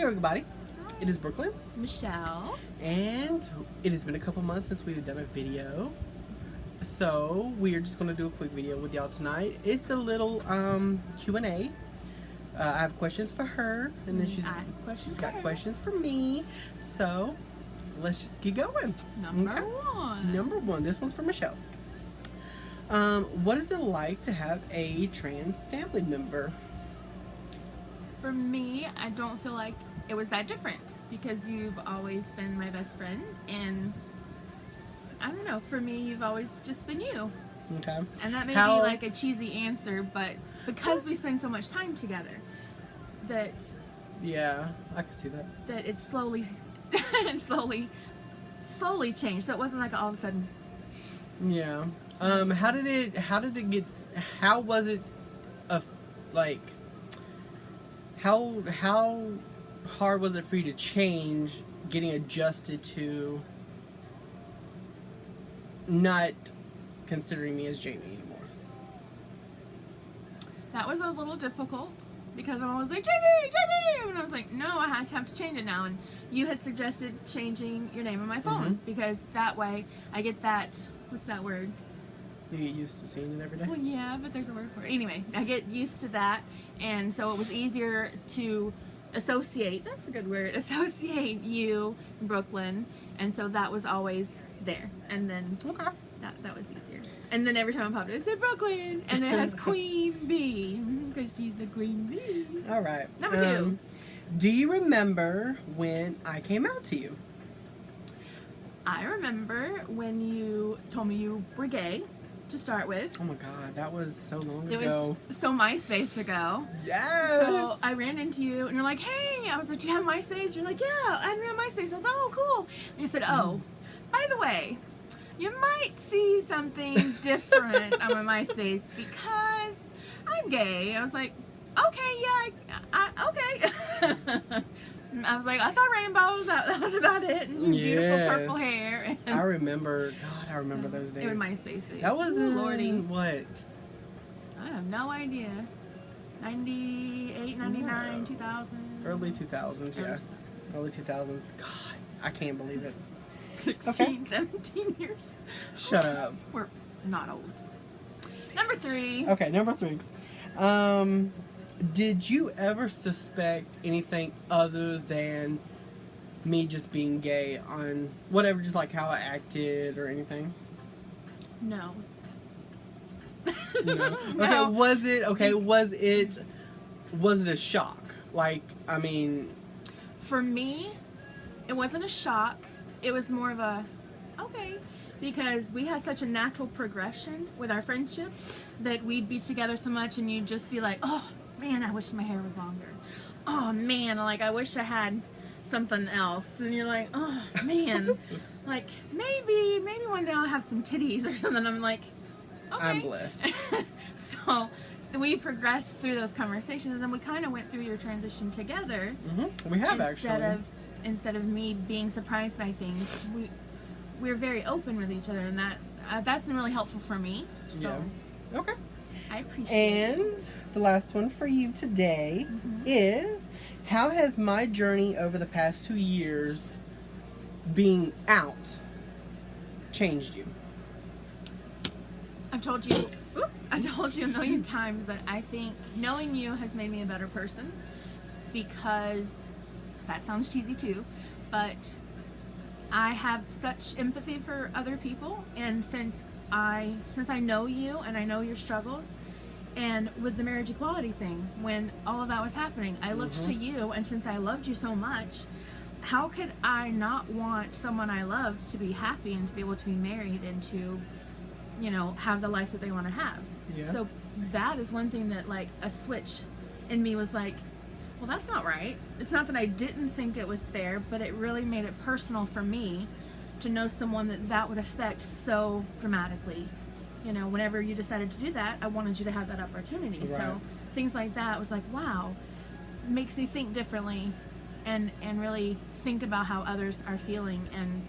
everybody. It is Brooklyn. Michelle. And it has been a couple months since we've done a video. So we are just going to do a quick video with y'all tonight. It's a little Q&A. I have questions for her, and then she's got questions for me. So let's just get going. Number one. Number one. This one's for Michelle. What is it like to have a trans family member? For me, I don't feel like it was that different because you've always been my best friend, and I don't know, for me, you've always just been you. Okay. And that may be like a cheesy answer, but because we spend so much time together, that yeah, I can see that. That it slowly changed. So it wasn't like all of a sudden. Yeah. How was it how hard was it for you to change, getting adjusted to not considering me as Jamie anymore? That was a little difficult because I'm always like, Jamie! And I was like, no, I have to change it now. And you had suggested changing your name on my phone because that way I get that, what's that word? You get used to seeing it every day? Well, yeah, but there's a word for it. Anyway, I get used to that, and so it was easier to associate, that's a good word, associate you, Brooklyn, and so that was always there. And then that was easier. And then every time I popped it, it said Brooklyn, and then it has Queen Bee, because she's the Queen Bee. All right. Number two. Do you remember when I came out to you? I remember when you told me you were gay. To start with. Oh my god, that was so long ago. It was so MySpace ago. Yes! So I ran into you and you're like, hey, I was like, do you have MySpace? You're like, yeah, I'm on MySpace. I was like, oh, cool. And you said, oh, by the way, you might see something different on my MySpace because I'm gay. I was like, okay, yeah, okay. I was like, I saw rainbows. That was about it. And beautiful purple hair. I remember those days. It was MySpace days. That was in Lordy. What? I have no idea. 98, 99, 2000. Early 2000s, yeah. Early 2000s. God, I can't believe it. 16, 17 years. Shut up. We're not old. Number three. Okay, number three. Did you ever suspect anything other than me just being gay on whatever, just like how I acted or anything? No. No. No. Was it a shock? Like, I mean, for me, it wasn't a shock. It was more of a okay, because we had such a natural progression with our friendship that we'd be together so much and you'd just be like, oh man, I wish my hair was longer. Oh man, like I wish I had something else. And you're like, oh man, like maybe one day I'll have some titties or something. I'm like, okay. I'm blessed. So we progressed through those conversations, and we kind of went through your transition together. We have instead of me being surprised by things, we're very open with each other, and that's been really helpful for me. So yeah. Okay. I appreciate it. And the last one for you today is, how has my journey over the past 2 years being out changed you? I've told you a million times that I think knowing you has made me a better person, because that sounds cheesy too, but I have such empathy for other people, and since I know you and I know your struggles, and with the marriage equality thing, when all of that was happening, I looked to you, and since I loved you so much, how could I not want someone I loved to be happy and to be able to be married and to, you know, have the life that they want to have? Yeah. So that is one thing that, like, a switch in me was like, well, that's not right. It's not that I didn't think it was fair, but it really made it personal for me to know someone that would affect so dramatically. You know, whenever you decided to do that, I wanted you to have that opportunity. Right. So things like that was like, wow, makes you think differently and really think about how others are feeling. And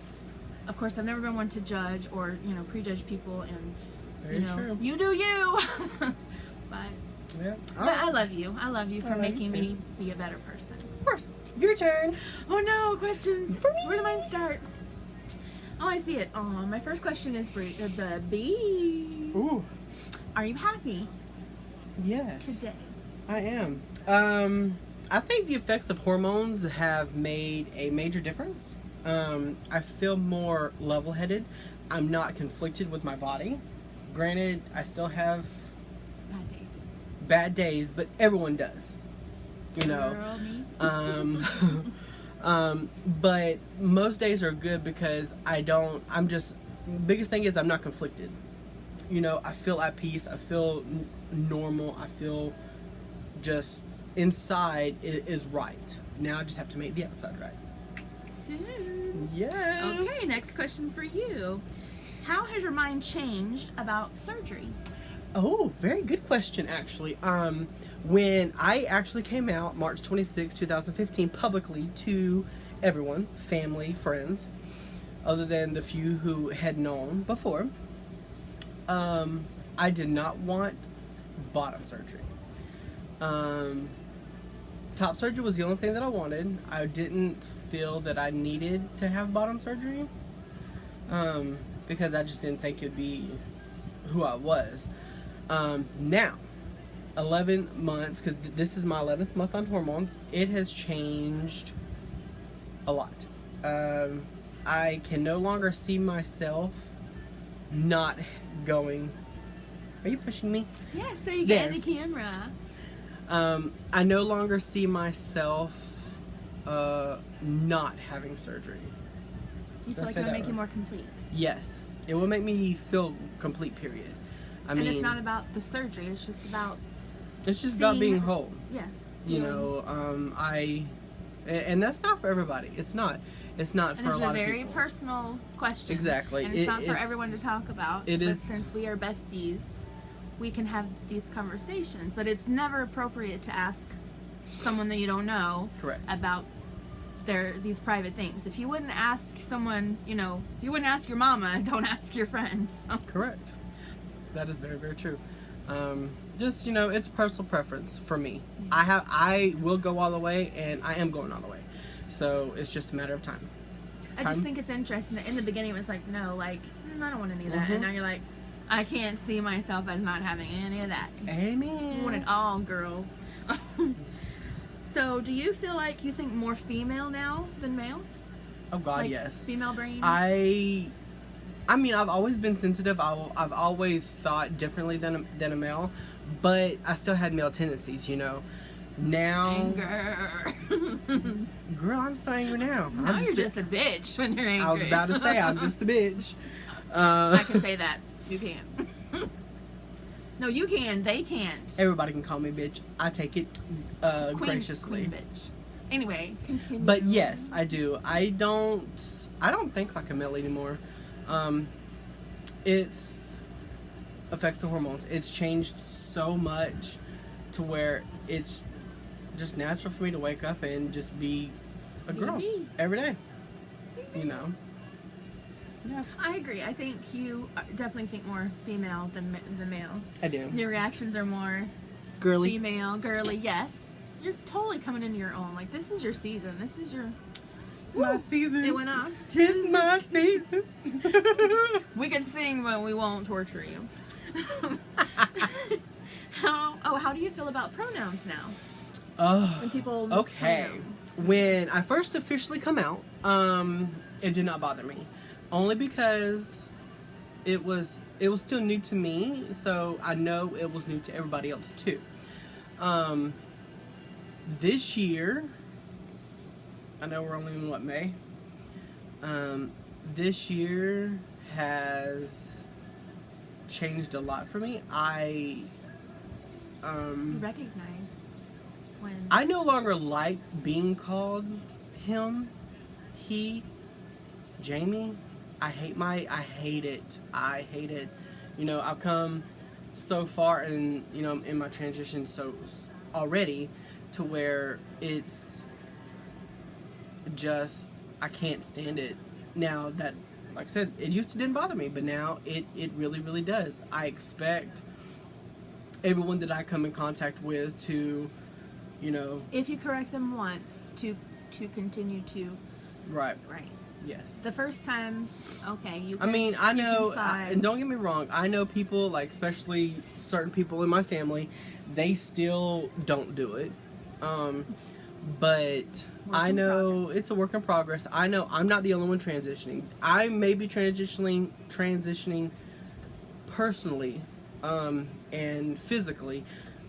of course, I've never been one to judge or, you know, prejudge people, and Very true. you do you. But Yeah. I love you. I love you for making me be a better person. Of course. Your turn. Oh no, questions. For me. Where do mine start? Oh, I see it. Oh, my first question is the B. Ooh. Are you happy Yes. today? I am. I think the effects of hormones have made a major difference. I feel more level-headed. I'm not conflicted with my body. Granted, I still have Bad days. bad days, but everyone does. You know. Girl, me. But most days are good because biggest thing is I'm not conflicted. You know, I feel at peace. I feel normal. I feel just inside is right. Now I just have to make the outside right. Yes. Okay, next question for you. How has your mind changed about surgery? Oh, very good question, actually. When I actually came out March 26, 2015, publicly to everyone, family, friends, other than the few who had known before, I did not want bottom surgery. Top surgery was the only thing that I wanted. I didn't feel that I needed to have bottom surgery, because I just didn't think it'd be who I was. Now, 11 months, because this is my 11th month on hormones, it has changed a lot. I can no longer see myself not going. Are you pushing me? Yes, so you There. get in the camera. I no longer see myself not having surgery. You feel Let's like say it'll that make you right. more complete. Yes, it will make me feel complete, period. And it's not about the surgery, it's just about, it's just about being seeing- whole. yeah. You feeling- know, and that's not for everybody. It's not for And a it's a lot of very people. personal question. Exactly. And it's not for It's- everyone to talk about. it but is- since we are besties, we can have these conversations. But it's never appropriate to ask someone that you don't know Correct. about these private things. If you wouldn't ask someone, if you wouldn't ask your mama, don't ask your friends. Correct. That is very, very true. Just it's personal preference for me. I will go all the way, and I am going all the way. So it's just a matter of time. I just Time? think it's interesting that in the beginning it was like, no, like, I don't want any of that. Mhm. And now you're like, I can't see myself as not having any of that. Amen. You want it all, girl. So, do you feel like you think more female now than male? Oh God, Like, yes. Female brain? I mean, I've always been sensitive. I've always thought differently than a male, but I still had male tendencies. Now, Anger. girl, I'm still angry now. Now you're just a bitch when you're angry. I was about to say I'm just a bitch. I can say that. You can. No, you can. They can't. Everybody can call me bitch. I take it graciously. Queen bitch. Anyway, continue. But yes, I do. I don't think like a male anymore. It's affects the hormones. It's changed so much to where it's just natural for me to wake up and just be a girl Me. every day. Yeah. I agree. I think you definitely think more female than the male. I do. Your reactions are more Girly. female, girly. Yes, you're totally coming into your own. Like, this is your season. This is your. My Woo! season. It went off. Tis my season. We can sing, but we won't torture you. How do you feel about pronouns now? Oh. When people Okay. mispronounce? When I first officially come out, it did not bother me. Only because it was still new to me, so I know it was new to everybody else too. This year, I know we're only in May? This year has changed a lot for me. You recognize when. I no longer like being called him, he, Jamie. I hate it. I hate it. I've come so far in my transition already to where it's just, I can't stand it. Now that, like I said, it used to didn't bother me, but now it really, really does. I expect everyone that I come in contact with to, If you correct them once, to to continue to. Right. Right. Yes. The first time, okay, you. I mean, I you can know, decide. and don't get me wrong, I know people, like, especially certain people in my family, they still don't do it. But I in know it's a work in progress. I know I'm not the only one transitioning. I may be transitioning personally, and physically,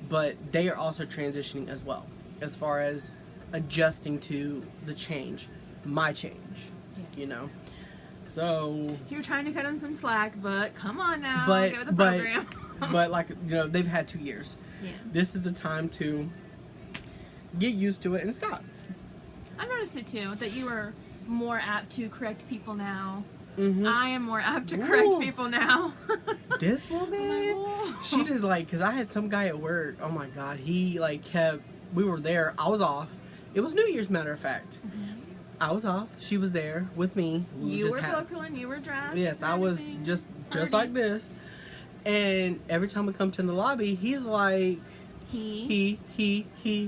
but they are also transitioning as well, as far as adjusting to the change, my change, you know. So you're trying to cut on some slack, but come on now, but get with the but program. but like, you know, they've had 2 years. Yeah. This is the time to get used to it and stop. I've noticed it too, that you are more apt to correct people now. Mm-hmm. I am more apt to correct Ooh. people now. This woman, Oh. she just like, because I had some guy at work, oh my god, he like kept, we were there, I was off. It was New Year's, matter of fact. I was off, she was there with me. You were buckling, you were dressed. Yes, I was everything. just Party. like this. And every time we come to the lobby, he's like, he,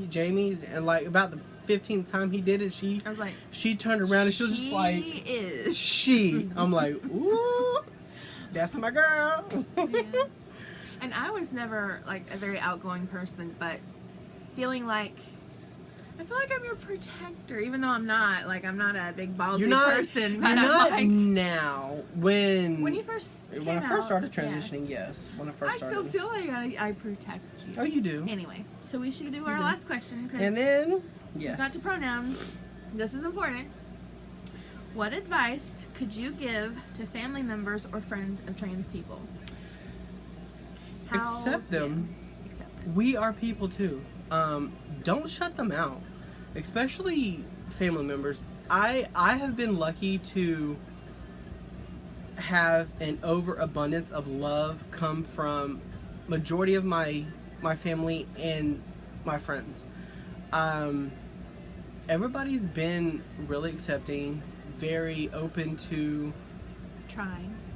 Jamie, and like about the 15th time he did it, I was like, she turned around and she was just like, she. I'm like, ooh, that's my girl. Yeah. And I was never like a very outgoing person, but feeling like I feel like I'm your protector, even though I'm not. Like, I'm not a big ballsy You're not, person. But you're I'm not like, now. When you first when I first started transitioning, yes. When I first I started. still feel like I protect you. Oh, you do. Anyway, so we should do our do. last question. Cause And then, we yes. got to pronouns. This is important. What advice could you give to family members or friends of trans people? Accept them. Yeah, accept them. We are people too. Don't shut them out, especially family members. I have been lucky to have an overabundance of love come from majority of my family and my friends. Everybody's been really accepting, very open to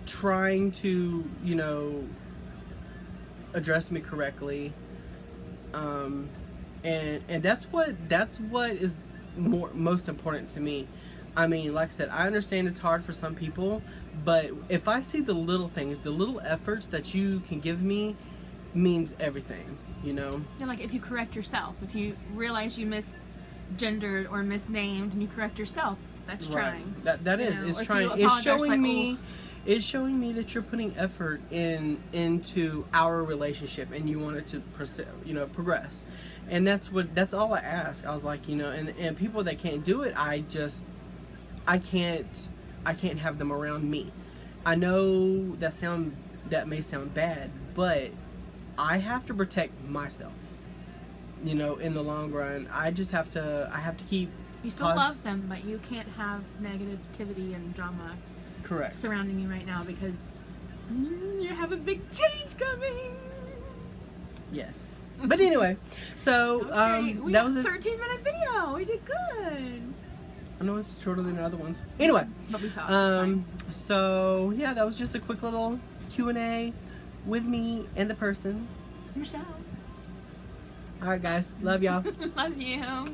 trying to, you know, address me correctly. And that's what is most important to me. I mean, like I said, I understand it's hard for some people, but if I see the little things, the little efforts that you can give me means everything, you know? Yeah, like if you correct yourself, if you realize you misgendered or misnamed and you correct yourself, that's trying. That You is. know, It's if trying. you It's apologize, showing like, me. It's showing me that you're putting effort into our relationship and you want it to progress. And that's all I ask. I was like, you know, and people that can't do it, I can't have them around me. I know that may sound bad, but I have to protect myself. You know, in the long run, I have to keep. You still love them, but you can't have negativity and drama Correct. surrounding you right now because you have a big change coming. Yes. But anyway, so that was a 13-minute video. We did good. I know it's shorter than the other ones. Anyway, But we talked. so yeah, that was just a quick little Q&A with me and the person. Michele. All right, guys, love y'all. Love you.